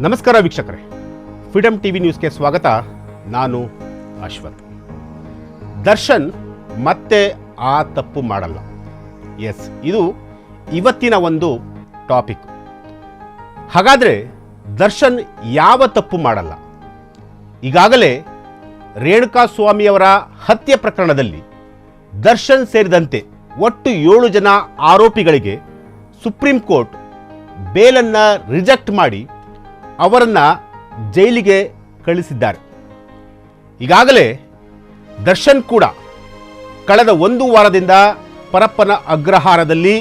ನಮಸ್ಕಾರ ವೀಕ್ಷಕರೇ, freedom TV ನ್ಯೂಸ್ಗೆ ಸ್ವಾಗತ. ನಾನು ಅಶ್ವಥ್. ದರ್ಶನ್ ಮತ್ತೆ ಆ ತಪ್ಪು ಮಾಡಲ್ಲ. ಎಸ್, ಇದು ಇವತ್ತಿನ ಒಂದು ಟಾಪಿಕ್. ಹಾಗಾದರೆ ದರ್ಶನ್ ಯಾವ ತಪ್ಪು ಮಾಡಲ್ಲ? ಈಗಾಗಲೇ ರೇಣುಕಾಸ್ವಾಮಿಯವರ ಹತ್ಯೆ ಪ್ರಕರಣದಲ್ಲಿ ದರ್ಶನ್ ಸೇರಿದಂತೆ ಒಟ್ಟು 7 ಜನ ಆರೋಪಿಗಳಿಗೆ ಸುಪ್ರೀಂ ಕೋರ್ಟ್ ಬೇಲನ್ನು ರಿಜೆಕ್ಟ್ ಮಾಡಿ ಅವರನ್ನು ಜೈಲಿಗೆ ಕಳಿಸಿದ್ದಾರೆ. ಈಗಾಗಲೇ ದರ್ಶನ್ ಕೂಡ ಕಳೆದ 1 ವಾರದಿಂದ ಪರಪ್ಪನ ಅಗ್ರಹಾರದಲ್ಲಿ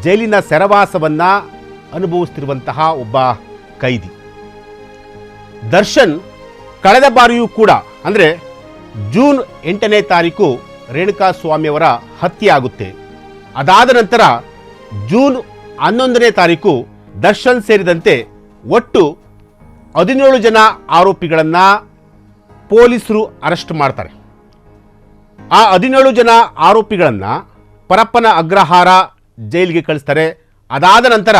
ಜೈಲಿನ ಸೆರವಾಸವನ್ನು ಅನುಭವಿಸುತ್ತಿರುವಂತಹ ಒಬ್ಬ ಕೈದಿ. ದರ್ಶನ್ ಕಳೆದ ಬಾರಿಯೂ ಕೂಡ ಅಂದರೆ ಜೂನ್ 8ನೇ ತಾರೀಕು ರೇಣುಕಾಸ್ವಾಮಿಯವರ ಹತ್ಯೆ ಆಗುತ್ತೆ. ಅದಾದ ನಂತರ ಜೂನ್ 11ನೇ ತಾರೀಕು ದರ್ಶನ್ ಸೇರಿದಂತೆ ಒಟ್ಟು 17 ಜನ ಆರೋಪಿಗಳನ್ನು ಪೊಲೀಸರು ಅರೆಸ್ಟ್ ಮಾಡ್ತಾರೆ. ಆ 17 ಜನ ಆರೋಪಿಗಳನ್ನು ಪರಪ್ಪನ ಅಗ್ರಹಾರ ಜೈಲಿಗೆ ಕಳಿಸ್ತಾರೆ. ಅದಾದ ನಂತರ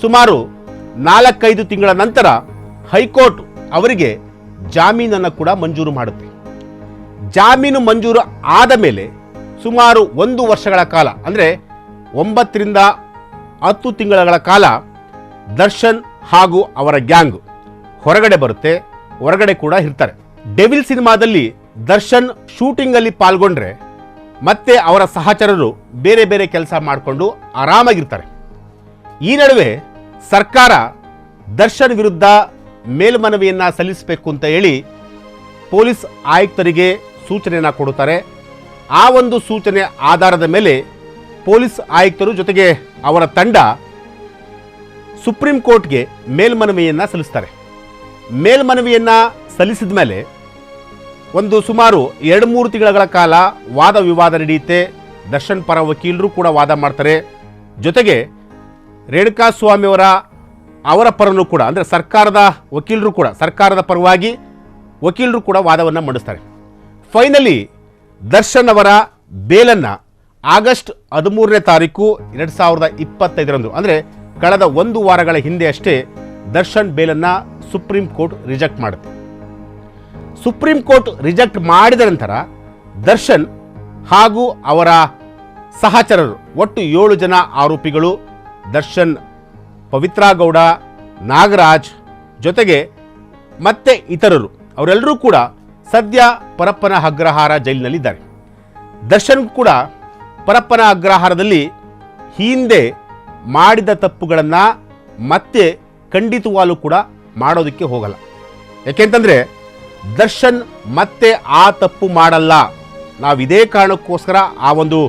ಸುಮಾರು 4-5 ತಿಂಗಳ ನಂತರ ಹೈಕೋರ್ಟ್ ಅವರಿಗೆ ಜಾಮೀನನ್ನು ಕೂಡ ಮಂಜೂರು ಮಾಡುತ್ತೆ. ಜಾಮೀನು ಮಂಜೂರು ಆದ ಮೇಲೆ ಸುಮಾರು 1 ವರ್ಷಗಳ ಕಾಲ ಅಂದರೆ 9 ರಿಂದ 10 ತಿಂಗಳ ಕಾಲ ದರ್ಶನ್ ಹಾಗೂ ಅವರ ಗ್ಯಾಂಗ್ ಹೊರಗಡೆ ಬರುತ್ತೆ, ಹೊರಗಡೆ ಕೂಡ ಇರ್ತಾರೆ. ಡೆವಿಲ್ ಸಿನಿಮಾದಲ್ಲಿ ದರ್ಶನ್ ಶೂಟಿಂಗ್ ಅಲ್ಲಿ ಪಾಲ್ಗೊಂಡ್ರೆ ಮತ್ತೆ ಅವರ ಸಹಚರರು ಬೇರೆ ಬೇರೆ ಕೆಲಸ ಮಾಡಿಕೊಂಡು ಆರಾಮಾಗಿರ್ತಾರೆ. ಈ ನಡುವೆ ಸರ್ಕಾರ ದರ್ಶನ್ ವಿರುದ್ಧ ಮೇಲ್ಮನವಿಯನ್ನ ಸಲ್ಲಿಸಬೇಕು ಅಂತ ಹೇಳಿ ಪೊಲೀಸ್ ಆಯುಕ್ತರಿಗೆ ಸೂಚನೆಯನ್ನು ಕೊಡುತ್ತಾರೆ. ಆ ಒಂದು ಸೂಚನೆ ಆಧಾರದ ಮೇಲೆ ಪೊಲೀಸ್ ಆಯುಕ್ತರು ಜೊತೆಗೆ ಅವರ ತಂಡ ಸುಪ್ರೀಂ ಕೋರ್ಟ್ಗೆ ಮೇಲ್ಮನವಿಯನ್ನು ಸಲ್ಲಿಸ್ತಾರೆ. ಮೇಲ್ಮನವಿಯನ್ನು ಸಲ್ಲಿಸಿದ ಮೇಲೆ ಒಂದು ಸುಮಾರು 2-3 ತಿಂಗಳ ಕಾಲ ವಾದ ವಿವಾದ ನಡೆಯುತ್ತೆ. ದರ್ಶನ್ ಪರ ವಕೀಲರು ಕೂಡ ವಾದ ಮಾಡ್ತಾರೆ. ಜೊತೆಗೆ ರೇಣುಕಾಸ್ವಾಮಿಯವರ ಪರನೂ ಕೂಡ ಅಂದರೆ ಸರ್ಕಾರದ ವಕೀಲರು ಕೂಡ ಸರ್ಕಾರದ ಪರವಾಗಿ ವಕೀಲರು ಕೂಡ ವಾದವನ್ನು ಮಂಡಿಸ್ತಾರೆ. ಫೈನಲಿ ದರ್ಶನ್ ಅವರ ಬೇಲನ್ನು ಆಗಸ್ಟ್ 13ನೇ ತಾರೀಕು 2025 ಅಂದರೆ ಕಳೆದ 1 ವಾರಗಳ ಹಿಂದೆ ಅಷ್ಟೇ ದರ್ಶನ್ ಬೇಲನ್ನು ಸುಪ್ರೀಂ ಕೋರ್ಟ್ ರಿಜೆಕ್ಟ್ ಮಾಡುತ್ತೆ. ಸುಪ್ರೀಂ ಕೋರ್ಟ್ ರಿಜೆಕ್ಟ್ ಮಾಡಿದ ನಂತರ ದರ್ಶನ್ ಹಾಗೂ ಅವರ ಸಹಚರರು ಒಟ್ಟು 7 ಜನ ಆರೋಪಿಗಳು ದರ್ಶನ್, ಪವಿತ್ರಾ ಗೌಡ, ನಾಗರಾಜ್ ಜೊತೆಗೆ ಮತ್ತೆ ಇತರರು ಅವರೆಲ್ಲರೂ ಕೂಡ ಸದ್ಯ ಪರಪ್ಪನ ಅಗ್ರಹಾರ ಜೈಲಿನಲ್ಲಿದ್ದಾರೆ. ದರ್ಶನ್ ಕೂಡ ಪರಪ್ಪನ ಅಗ್ರಹಾರದಲ್ಲಿ ಹಿಂದೆ ಮಾಡಿದ ತಪ್ಪುಗಳನ್ನು ಮತ್ತೆ ಖಂಡಿತವಾಗಲೂ ಕೂಡ ಮಾಡೋದಕ್ಕೆ ಹೋಗಲ್ಲ. ಯಾಕೆಂತಂದರೆ ದರ್ಶನ್ ಮತ್ತೆ ಆ ತಪ್ಪು ಮಾಡಲ್ಲ. ನಾವು ಇದೇ ಕಾರಣಕ್ಕೋಸ್ಕರ ಆ ಒಂದು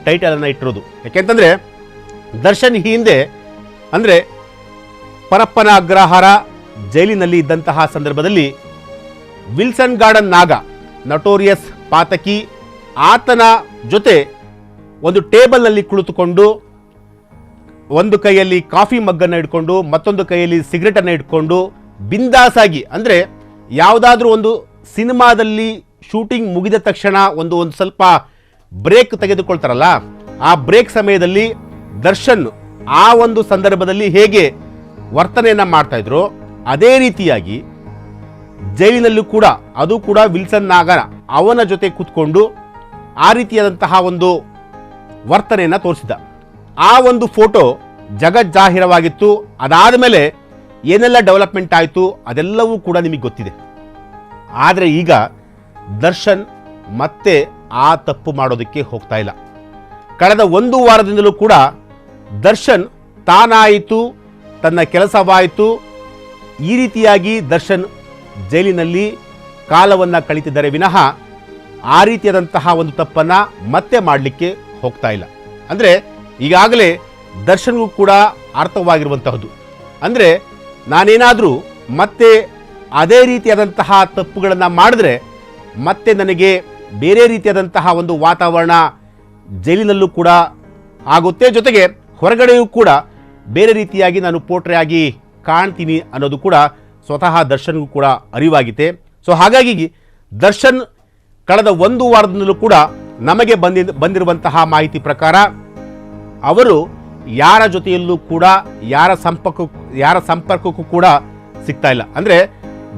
ಟೈಟಲನ್ನು ಇಟ್ಟಿರೋದು. ಯಾಕೆಂತಂದರೆ ದರ್ಶನ್ ಹಿಂದೆ ಅಂದರೆ ಪರಪ್ಪನ ಅಗ್ರಹಾರ ಜೈಲಿನಲ್ಲಿ ಇದ್ದಂತಹ ಸಂದರ್ಭದಲ್ಲಿ ವಿಲ್ಸನ್ ಗಾರ್ಡನ್ ನಾಗ, ನಟೋರಿಯಸ್ ಪಾತಕಿ, ಆತನ ಜೊತೆ ಒಂದು ಟೇಬಲ್ನಲ್ಲಿ ಕುಳಿತುಕೊಂಡು ಒಂದು ಕೈಯಲ್ಲಿ ಕಾಫಿ ಮಗ್ಗನ್ನು ಇಟ್ಕೊಂಡು ಮತ್ತೊಂದು ಕೈಯಲ್ಲಿ ಸಿಗರೆಟನ್ನು ಇಟ್ಕೊಂಡು ಬಿಂದಾಸಾಗಿ ಅಂದರೆ ಯಾವುದಾದ್ರೂ ಒಂದು ಸಿನಿಮಾದಲ್ಲಿ ಶೂಟಿಂಗ್ ಮುಗಿದ ತಕ್ಷಣ ಒಂದು ಸ್ವಲ್ಪ ಬ್ರೇಕ್ ತೆಗೆದುಕೊಳ್ತಾರಲ್ಲ, ಆ ಬ್ರೇಕ್ ಸಮಯದಲ್ಲಿ ದರ್ಶನ್ ಆ ಒಂದು ಸಂದರ್ಭದಲ್ಲಿ ಹೇಗೆ ವರ್ತನೆಯನ್ನು ಮಾಡ್ತಾ ಇದ್ರು ಅದೇ ರೀತಿಯಾಗಿ ಜೈಲಿನಲ್ಲೂ ಕೂಡ ಅದು ಕೂಡ ವಿಲ್ಸನ್ ನಾಗನ ಅವನ ಜೊತೆ ಕೂತ್ಕೊಂಡು ಆ ರೀತಿಯಾದಂತಹ ಒಂದು ವರ್ತನೆಯನ್ನು ತೋರಿಸಿದ್ದ. ಆ ಒಂದು ಫೋಟೋ ಜಗಜ್ಜಾಹಿರವಾಗಿತ್ತು. ಅದಾದ ಮೇಲೆ ಏನೆಲ್ಲ ಡೆವಲಪ್ಮೆಂಟ್ ಆಯಿತು ಅದೆಲ್ಲವೂ ಕೂಡ ನಿಮಗೆ ಗೊತ್ತಿದೆ. ಆದರೆ ಈಗ ದರ್ಶನ್ ಮತ್ತೆ ಆ ತಪ್ಪು ಮಾಡೋದಕ್ಕೆ ಹೋಗ್ತಾ ಇಲ್ಲ. ಕಳೆದ 1 ವಾರದಿಂದಲೂ ಕೂಡ ದರ್ಶನ್ ತಾನಾಯಿತು, ತನ್ನ ಕೆಲಸವಾಯಿತು, ಈ ರೀತಿಯಾಗಿ ದರ್ಶನ್ ಜೈಲಿನಲ್ಲಿ ಕಾಲವನ್ನು ಕಳೀತಿದ್ದಾರೆ ವಿನಃ ಆ ರೀತಿಯಾದಂತಹ ಒಂದು ತಪ್ಪನ್ನು ಮತ್ತೆ ಮಾಡಲಿಕ್ಕೆ ಹೋಗ್ತಾ ಇಲ್ಲ. ಅಂದರೆ ಈಗಾಗಲೇ ದರ್ಶನ್ಗೂ ಕೂಡ ಅರ್ಥವಾಗಿರುವಂತಹದ್ದು ಅಂದರೆ ನಾನೇನಾದರೂ ಮತ್ತೆ ಅದೇ ರೀತಿಯಾದಂತಹ ತಪ್ಪುಗಳನ್ನು ಮಾಡಿದ್ರೆ ಮತ್ತೆ ನನಗೆ ಬೇರೆ ರೀತಿಯಾದಂತಹ ಒಂದು ವಾತಾವರಣ ಜೈಲಿನಲ್ಲೂ ಕೂಡ ಆಗುತ್ತೆ, ಜೊತೆಗೆ ಹೊರಗಡೆಯೂ ಕೂಡ ಬೇರೆ ರೀತಿಯಾಗಿ ನಾನು ಪೋಟ್ರೆ ಆಗಿ ಕಾಣ್ತೀನಿ ಅನ್ನೋದು ಕೂಡ ಸ್ವತಃ ದರ್ಶನ್ಗೂ ಕೂಡ ಅರಿವಾಗಿದೆ. ಸೊ ಹಾಗಾಗಿ ದರ್ಶನ್ ಕಳೆದ 1 ವಾರದಿಂದಲೂ ಕೂಡ ನಮಗೆ ಬಂದಿರುವಂತಹ ಮಾಹಿತಿ ಪ್ರಕಾರ ಅವರು ಯಾರ ಜೊತೆಯಲ್ಲೂ ಕೂಡ ಯಾರ ಸಂಪರ್ಕಕ್ಕೂ ಕೂಡ ಸಿಗ್ತಾ ಇಲ್ಲ. ಅಂದರೆ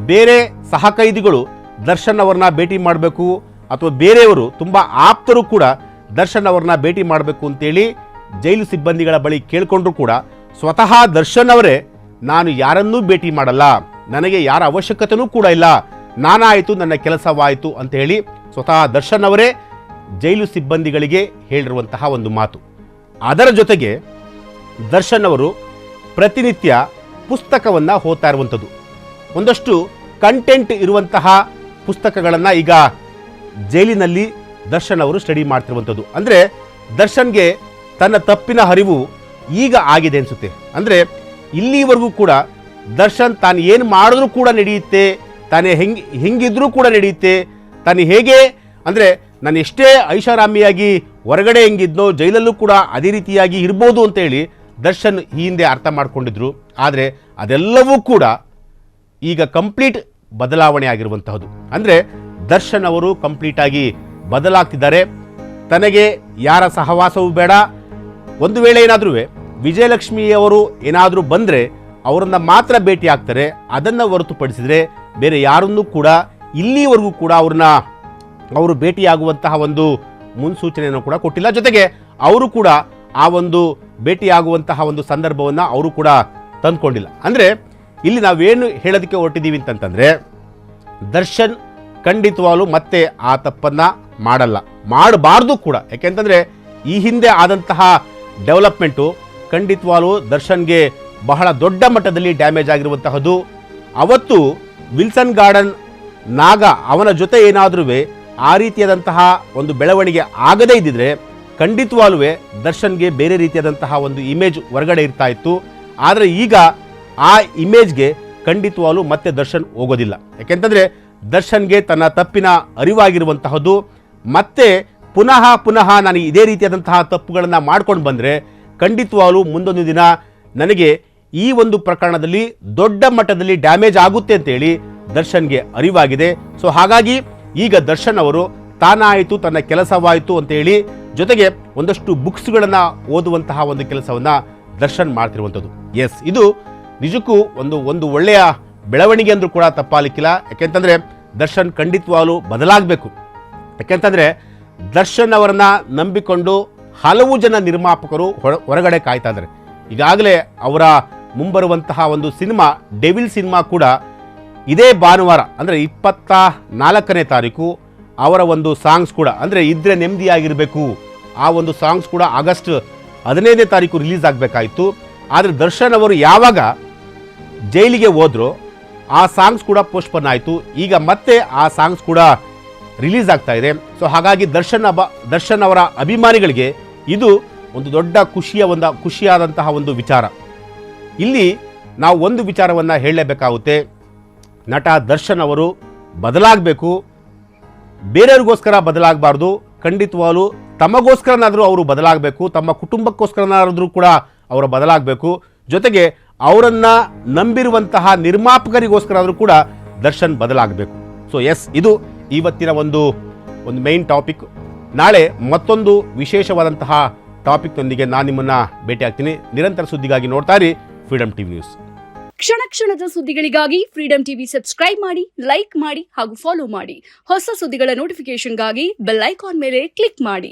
ಬೇರೆ ಸಹಕೈದಿಗಳು ದರ್ಶನ್ ಅವ್ರನ್ನ ಭೇಟಿ ಮಾಡಬೇಕು ಅಥವಾ ಬೇರೆಯವರು ತುಂಬ ಆಪ್ತರು ಕೂಡ ದರ್ಶನ್ ಅವ್ರನ್ನ ಭೇಟಿ ಮಾಡಬೇಕು ಅಂತೇಳಿ ಜೈಲು ಸಿಬ್ಬಂದಿಗಳ ಬಳಿ ಕೇಳಿಕೊಂಡ್ರು ಕೂಡ ಸ್ವತಃ ದರ್ಶನ್ ಅವರೇ ನಾನು ಯಾರನ್ನೂ ಭೇಟಿ ಮಾಡಲ್ಲ, ನನಗೆ ಯಾರ ಅವಶ್ಯಕತೆನೂ ಕೂಡ ಇಲ್ಲ, ನಾನಾಯಿತು ನನ್ನ ಕೆಲಸವಾಯಿತು ಅಂತ ಹೇಳಿ ಸ್ವತಃ ದರ್ಶನ್ ಅವರೇ ಜೈಲು ಸಿಬ್ಬಂದಿಗಳಿಗೆ ಹೇಳಿರುವಂತಹ ಒಂದು ಮಾತು. ಅದರ ಜೊತೆಗೆ ದರ್ಶನ್ ಅವರು ಪ್ರತಿನಿತ್ಯ ಪುಸ್ತಕವನ್ನು ಓದ್ತಾ ಇರುವಂಥದ್ದು, ಒಂದಷ್ಟು ಕಂಟೆಂಟ್ ಇರುವಂತಹ ಪುಸ್ತಕಗಳನ್ನು ಈಗ ಜೈಲಿನಲ್ಲಿ ದರ್ಶನ್ ಅವರು ಸ್ಟಡಿ ಮಾಡ್ತಿರುವಂಥದ್ದು. ಅಂದರೆ ದರ್ಶನ್ಗೆ ತನ್ನ ತಪ್ಪಿನ ಅರಿವು ಈಗ ಆಗಿದೆ ಅನಿಸುತ್ತೆ. ಅಂದರೆ ಇಲ್ಲಿವರೆಗೂ ಕೂಡ ದರ್ಶನ್ ತಾನು ಏನು ಮಾಡಿದ್ರೂ ಕೂಡ ನಡೆಯುತ್ತೆ, ತಾನೇ ಹೆಂಗಿದ್ರೂ ಕೂಡ ನಡೆಯುತ್ತೆ, ತಾನು ಹೇಗೆ ಅಂದರೆ ನಾನು ಎಷ್ಟೇ ಐಷಾರಾಮಿಯಾಗಿ ಹೊರಗಡೆ ಹೆಂಗಿದ್ನೋ ಜೈಲಲ್ಲೂ ಕೂಡ ಅದೇ ರೀತಿಯಾಗಿ ಇರ್ಬೋದು ಅಂತೇಳಿ ದರ್ಶನ್ ಈ ಹಿಂದೆ ಅರ್ಥ ಮಾಡ್ಕೊಂಡಿದ್ರು. ಆದರೆ ಅದೆಲ್ಲವೂ ಕೂಡ ಈಗ ಕಂಪ್ಲೀಟ್ ಬದಲಾವಣೆ ಆಗಿರುವಂತಹದ್ದು. ಅಂದರೆ ದರ್ಶನ್ ಅವರು ಕಂಪ್ಲೀಟಾಗಿ ಬದಲಾಗ್ತಿದ್ದಾರೆ. ತನಗೆ ಯಾರ ಸಹವಾಸವೂ ಬೇಡ. ಒಂದು ವೇಳೆ ಏನಾದರೂ ವಿಜಯಲಕ್ಷ್ಮಿಯವರು ಏನಾದರೂ ಬಂದರೆ ಅವರನ್ನು ಮಾತ್ರ ಭೇಟಿ ಆಗ್ತಾರೆ. ಅದನ್ನು ಹೊರತುಪಡಿಸಿದರೆ ಬೇರೆ ಯಾರನ್ನೂ ಕೂಡ ಇಲ್ಲಿವರೆಗೂ ಕೂಡ ಅವರು ಭೇಟಿಯಾಗುವಂತಹ ಒಂದು ಮುನ್ಸೂಚನೆಯನ್ನು ಕೂಡ ಕೊಟ್ಟಿಲ್ಲ. ಜೊತೆಗೆ ಅವರು ಕೂಡ ಆ ಒಂದು ಭೇಟಿಯಾಗುವಂತಹ ಒಂದು ಸಂದರ್ಭವನ್ನು ಅವರು ಕೂಡ ತಂದುಕೊಂಡಿಲ್ಲ. ಅಂದರೆ ಇಲ್ಲಿ ನಾವೇನು ಹೇಳೋದಕ್ಕೆ ಹೊರಟಿದ್ದೀವಿ ಅಂತಂತಂದರೆ ದರ್ಶನ್ ಖಂಡಿತವಾಗ್ಲೂ ಮತ್ತೆ ಆ ತಪ್ಪನ್ನು ಮಾಡಬಾರ್ದು ಕೂಡ. ಯಾಕೆಂತಂದರೆ ಈ ಹಿಂದೆ ಆದಂತಹ ಡೆವಲಪ್ಮೆಂಟು ಖಂಡಿತವಾಗ್ಲೂ ದರ್ಶನ್ಗೆ ಬಹಳ ದೊಡ್ಡ ಮಟ್ಟದಲ್ಲಿ ಡ್ಯಾಮೇಜ್ ಆಗಿರುವಂತಹದ್ದು. ಅವತ್ತು ವಿಲ್ಸನ್ ಗಾರ್ಡನ್ ನಾಗ ಅವನ ಜೊತೆ ಏನಾದರೂ ಆ ರೀತಿಯಾದಂತಹ ಒಂದು ಬೆಳವಣಿಗೆ ಆಗದೇ ಇದ್ದಿದ್ರೆ ಖಂಡಿತವಾಗ್ಲೂ ದರ್ಶನ್ಗೆ ಬೇರೆ ರೀತಿಯಾದಂತಹ ಒಂದು ಇಮೇಜ್ ಹೊರಗಡೆ ಇರ್ತಾ ಇತ್ತು. ಆದರೆ ಈಗ ಆ ಇಮೇಜ್ಗೆ ಖಂಡಿತವಾಗ್ಲೂ ಮತ್ತೆ ದರ್ಶನ್ ಹೋಗೋದಿಲ್ಲ. ಯಾಕೆಂತಂದರೆ ದರ್ಶನ್ಗೆ ತನ್ನ ತಪ್ಪಿನ ಅರಿವಾಗಿರುವಂತಹದ್ದು. ಮತ್ತೆ ಪುನಃ ನಾನು ಇದೇ ರೀತಿಯಾದಂತಹ ತಪ್ಪುಗಳನ್ನು ಮಾಡ್ಕೊಂಡು ಬಂದರೆ ಖಂಡಿತವಾಗ್ಲೂ ಮುಂದೊಂದು ದಿನ ನನಗೆ ಈ ಒಂದು ಪ್ರಕರಣದಲ್ಲಿ ದೊಡ್ಡ ಮಟ್ಟದಲ್ಲಿ ಡ್ಯಾಮೇಜ್ ಆಗುತ್ತೆ ಅಂತೇಳಿ ದರ್ಶನ್ಗೆ ಅರಿವಾಗಿದೆ. ಸೊ ಹಾಗಾಗಿ ಈಗ ದರ್ಶನ್ ಅವರು ತಾನಾಯಿತು ತನ್ನ ಕೆಲಸವಾಯಿತು ಅಂತೇಳಿ ಜೊತೆಗೆ ಒಂದಷ್ಟು ಬುಕ್ಸ್ಗಳನ್ನು ಓದುವಂತಹ ಒಂದು ಕೆಲಸವನ್ನು ದರ್ಶನ್ ಮಾಡ್ತಿರುವಂಥದ್ದು. ಎಸ್, ಇದು ನಿಜಕ್ಕೂ ಒಂದು ಒಳ್ಳೆಯ ಬೆಳವಣಿಗೆ ಅಂದರೂ ಕೂಡ ತಪ್ಪಾಲಿಕ್ಕಿಲ್ಲ. ಯಾಕೆಂತಂದರೆ ದರ್ಶನ್ ಖಂಡಿತವಾಗ್ಲೂ ಬದಲಾಗಬೇಕು. ಯಾಕೆಂತಂದರೆ ದರ್ಶನ್ ಅವರನ್ನ ನಂಬಿಕೊಂಡು ಹಲವು ಜನ ನಿರ್ಮಾಪಕರು ಹೊರಗಡೆ ಕಾಯ್ತಾ ಇದ್ದಾರೆ. ಈಗಾಗಲೇ ಅವರ ಮುಂಬರುವಂತಹ ಒಂದು ಸಿನಿಮಾ ಡೆವಿಲ್ ಸಿನಿಮಾ ಕೂಡ ಇದೇ ಭಾನುವಾರ ಅಂದರೆ 24ನೇ ತಾರೀಕು ಅವರ ಒಂದು ಸಾಂಗ್ಸ್ ಕೂಡ ಅಂದರೆ ಇದ್ರೆ ನೆಮ್ಮದಿಯಾಗಿರಬೇಕು ಆ ಒಂದು ಸಾಂಗ್ಸ್ ಕೂಡ ಆಗಸ್ಟ್ 15ನೇ ತಾರೀಕು ರಿಲೀಸ್ ಆಗಬೇಕಾಯಿತು. ಆದರೆ ದರ್ಶನ್ ಅವರು ಯಾವಾಗ ಜೈಲಿಗೆ ಹೋದ್ರು ಆ ಸಾಂಗ್ಸ್ ಕೂಡ ಪೋಸ್ಟ್ಪೋನ್ ಆಯಿತು. ಈಗ ಮತ್ತೆ ಆ ಸಾಂಗ್ಸ್ ಕೂಡ ರಿಲೀಸ್ ಆಗ್ತಾ ಇದೆ. ಸೊ ಹಾಗಾಗಿ ದರ್ಶನ್ ಅವರ ಅಭಿಮಾನಿಗಳಿಗೆ ಇದು ಒಂದು ದೊಡ್ಡ ಖುಷಿಯಾದಂತಹ ಒಂದು ವಿಚಾರ. ಇಲ್ಲಿ ನಾವು ಒಂದು ವಿಚಾರವನ್ನು ಹೇಳಲೇಬೇಕಾಗುತ್ತೆ. ನಟ ದರ್ಶನ್ ಅವರು ಬದಲಾಗಬೇಕು, ಬೇರೆಯವ್ರಿಗೋಸ್ಕರ ಬದಲಾಗಬಾರ್ದು. ಖಂಡಿತವಾಗ್ಲೂ ತಮಗೋಸ್ಕರನಾದರೂ ಅವರು ಬದಲಾಗಬೇಕು, ತಮ್ಮ ಕುಟುಂಬಕ್ಕೋಸ್ಕರನಾದರೂ ಕೂಡ ಅವರು ಬದಲಾಗಬೇಕು. ಜೊತೆಗೆ ಅವರನ್ನು ನಂಬಿರುವಂತಹ ನಿರ್ಮಾಪಕರಿಗೋಸ್ಕರ ಆದರೂ ಕೂಡ ದರ್ಶನ್ ಬದಲಾಗಬೇಕು. ಸೊ ಎಸ್, ಇದು ಇವತ್ತಿನ ಒಂದು ಮೈನ್ ಟಾಪಿಕ್. ನಾಳೆ ಮತ್ತೊಂದು ವಿಶೇಷವಾದಂತಹ ಟಾಪಿಕ್ನೊಂದಿಗೆ ನಾನು ನಿಮ್ಮನ್ನು ಭೇಟಿ ಆಗ್ತೀನಿ. ನಿರಂತರ ಸುದ್ದಿಗಾಗಿ ನೋಡ್ತಾ ಇರಿ ಫ್ರೀಡಮ್ ಟಿವಿ ನ್ಯೂಸ್. ಕ್ಷಣ ಕ್ಷಣದ ಸುದ್ದಿಗಳಿಗಾಗಿ ಫ್ರೀಡಮ್ ಟಿವಿ ಸಬ್ಸ್ಕ್ರೈಬ್ ಮಾಡಿ, ಲೈಕ್ ಮಾಡಿ ಹಾಗೂ ಫಾಲೋ ಮಾಡಿ. ಹೊಸ ಸುದ್ದಿಗಳ ನೋಟಿಫಿಕೇಶನ್ಗಾಗಿ ಬೆಲ್ ಐಕಾನ್ ಮೇಲೆ ಕ್ಲಿಕ್ ಮಾಡಿ.